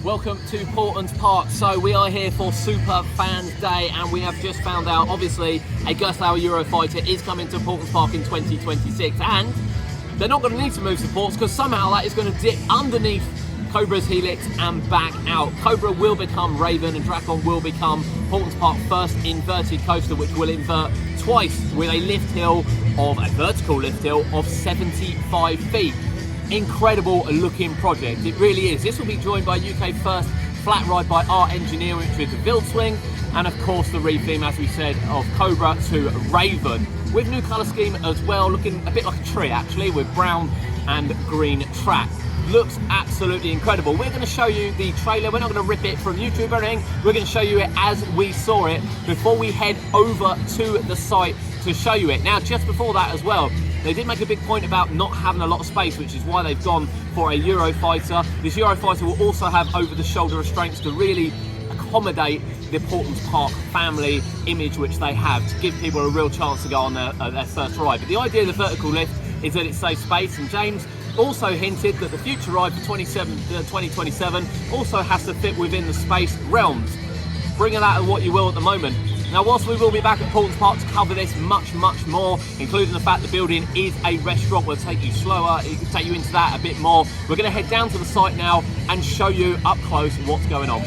Welcome to Paultons Park. So we are here for Super Fans Day, and we have just found out, obviously, a Gerstlauer Eurofighter is coming to Paultons Park in 2026, and they're not going to need to move supports because somehow that is going to dip underneath Cobra's helix and back out. Cobra will become Raven, and Drakon will become Paultons Park's first inverted coaster, which will invert twice with a vertical lift hill of 75 feet. Incredible looking project, it really is. This will be joined by UK first flat ride by Art Engineering with the build swing, and of course the retheme, as we said, of Cobra to Raven, with new colour scheme as well, looking a bit like a tree actually, with brown and green track. Looks absolutely incredible. We're going to show you the trailer. We're not going to rip it from YouTube or anything. We're going to show you it as we saw it before we head over to the site to show you it. Now, just before that as well, they did make a big point about not having a lot of space, which is why they've gone for a Eurofighter. This Eurofighter will also have over-the-shoulder restraints to really accommodate the Paultons Park family image which they have, to give people a real chance to go on their first ride. But the idea of the vertical lift is that it saves space, and James also hinted that the future ride for 2027 also has to fit within the space realms. Bring it out of what you will at the moment. Now, whilst we will be back at Paultons Park to cover this much more, including the fact the building is a restaurant, we'll take you slower, it can take you into that a bit more. We're going to head down to the site now and show you up close what's going on.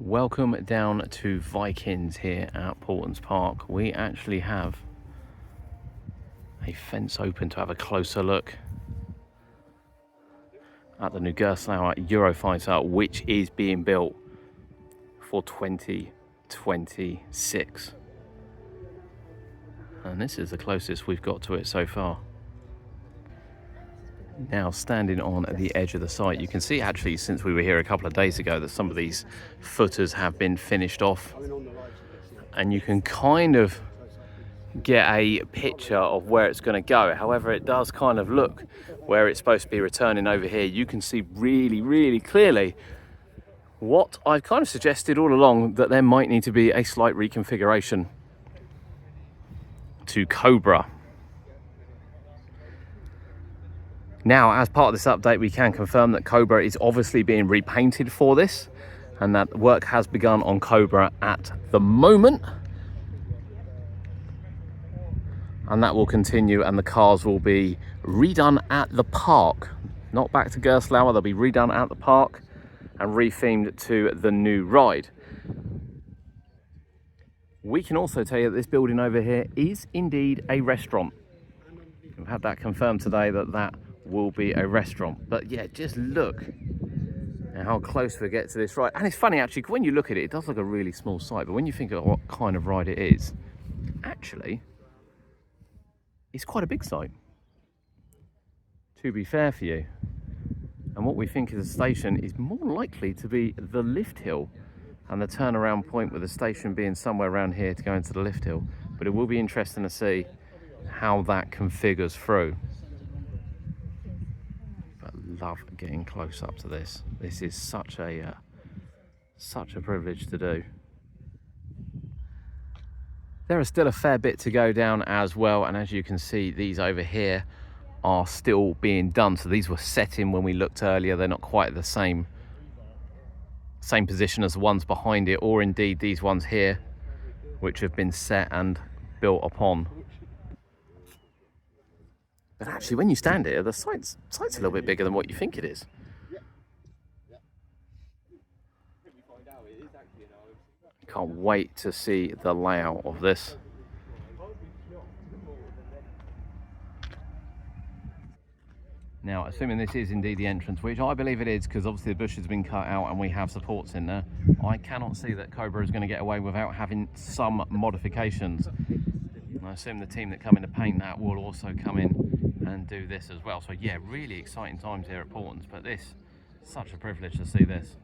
Welcome down to Vikings here at Paultons Park. We actually have a fence open to have a closer look at the new Gerstlauer Eurofighter, which is being built for 2026. And this is the closest we've got to it so far. Now, standing on the edge of the site, you can see actually since we were here a couple of days ago that some of these footers have been finished off, and you can kind of get a picture of where it's going to go. However, it does kind of look where it's supposed to be returning over here. You can see really clearly what I've kind of suggested all along, that there might need to be a slight reconfiguration to Cobra. Now, as part of this update, we can confirm that Cobra is obviously being repainted for this, and that work has begun on Cobra at the moment. And that will continue, and the cars will be redone at the park. Not back to Gerstlauer, they'll be redone at the park and rethemed to the new ride. We can also tell you that this building over here is indeed a restaurant. We've had that confirmed today, that will be a restaurant. But yeah, just look at how close we get to this ride. And it's funny actually, when you look at it, it does look a really small site, but when you think of what kind of ride it is, actually it's quite a big site, to be fair for you. And what we think is a station is more likely to be the lift hill, and the turnaround point with the station being somewhere around here to go into the lift hill. But it will be interesting to see how that configures through. But love getting close up to this. This is such a privilege to do. There is still a fair bit to go down as well, and as you can see, these over here are still being done. So these were set in when we looked earlier. They're not quite the same position as the ones behind it, or indeed these ones here, which have been set and built upon. But actually, when you stand here, the site's a little bit bigger than what you think it is. Can't wait to see the layout of this. Now, assuming this is indeed the entrance, which I believe it is, because obviously the bush has been cut out and we have supports in there, I cannot see that Cobra is going to get away without having some modifications. And I assume the team that come in to paint that will also come in and do this as well. So yeah, really exciting times here at Paultons, but this, such a privilege to see this.